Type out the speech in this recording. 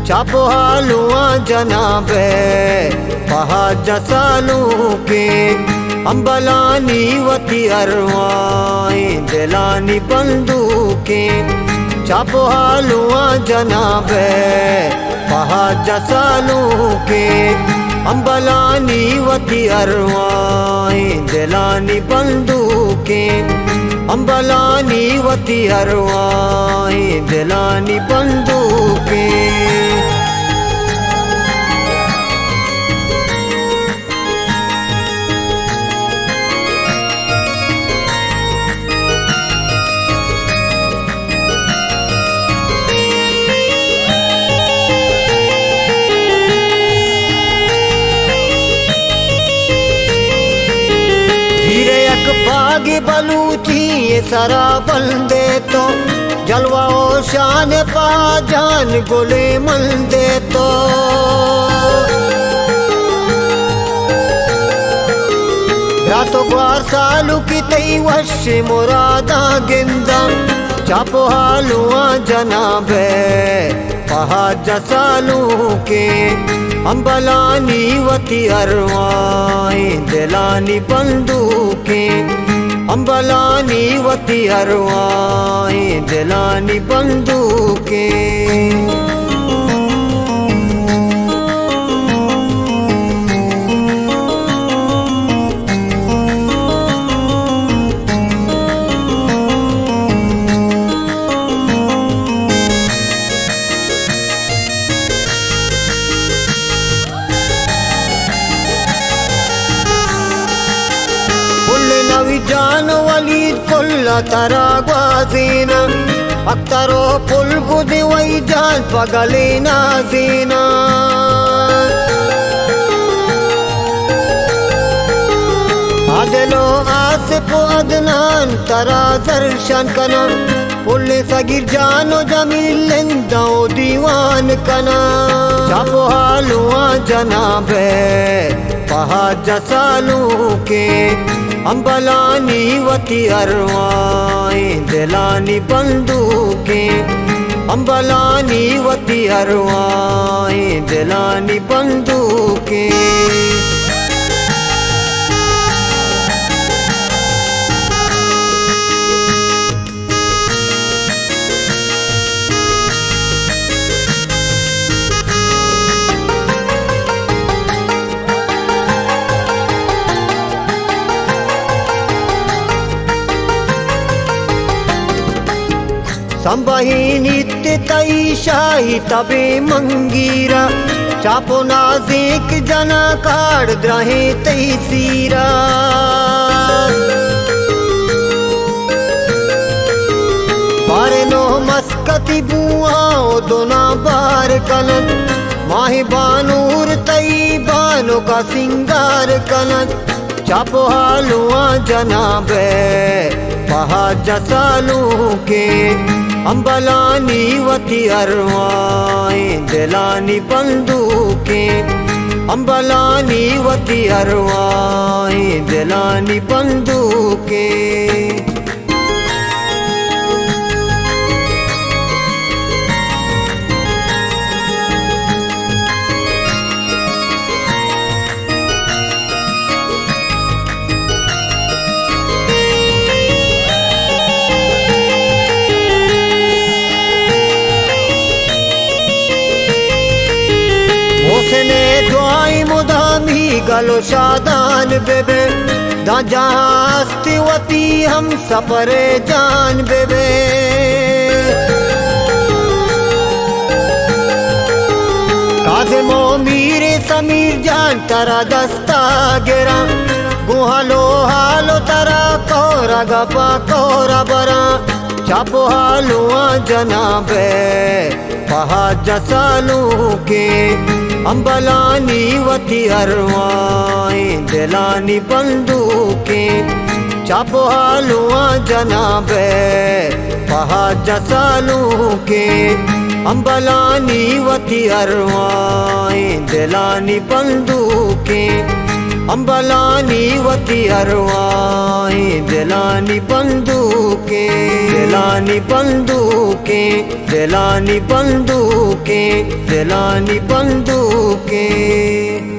छापो हालुआ जनाबे पहाज सालू के अम्बलानी वती अरवाए दिलानी बंदूके छापो हालुआ जनाबे पहाज सालू के अम्बलानी वती अरवाए दिलानी बंदूके अम्बलानी वती अरवाए दिलानी बंदूके। बागे बलूची ये सरा बंदे तो जलवा ओ शान पा जान गोले मंदे तो रातों ग्वार सालू की तई वश मुरादा गिंदा छापो हालुआ जनाबे पहाज सालू के अम्बलानी वती अरवाए दिलानी बंदूके अम्बलानी वती अरवाए दिलानी बंदूके। जान वली कुल्ला तरा ग्वाजीना अक्तरो पुल बुदी वही जान पगली नाजीना आदलो आसिफ अदनान तरा दर्शन कना पुल्ले सगीर जानो जमील लिंदाओ दीवान कना छापो हालुआ जनाबे पहाज सालू के अम्बलानी वती अरवाए दिलानी बंदूके अम्बलानी वती अरवाए दिलानी बंदूके। संबही नित्य तई शाही तबे मंगीरा छापो नाजिक जना काड़ द्रहे तई सीरा बारे नो मस्कती बुआओ दोना बार कनत माही बानूर तई बानो का सिंगार कनत छापो हालुआ जनाबे पहाज सालू के अम्बलानी वती अरवाए दिलानी बंदूके अम्बलानी वती अरवाए दिलानी बंदूके। उसने दुआई मुदामी गलो शादान बेबे दाजास्ती वती हम सपरे जान बेबे काज़िमो मीरे समीर जान तरा दस्ता गिरा गुहालो हालो तरा कोरा गपा कोरा बरा छापो हालुआ जनाबे पहाज सालू के अम्बलानी वती अरवाए दिलानी बंदूके छापो हालुआ जनाबे पहाज सालू के अम्बलानी वती अरवाए दिलानी बंदूके अम्बलानी वती अरवाएं दिलानी बंदूकें दिलानी बंदूकें दिलानी बंदूकें दिलानी बंदूकें।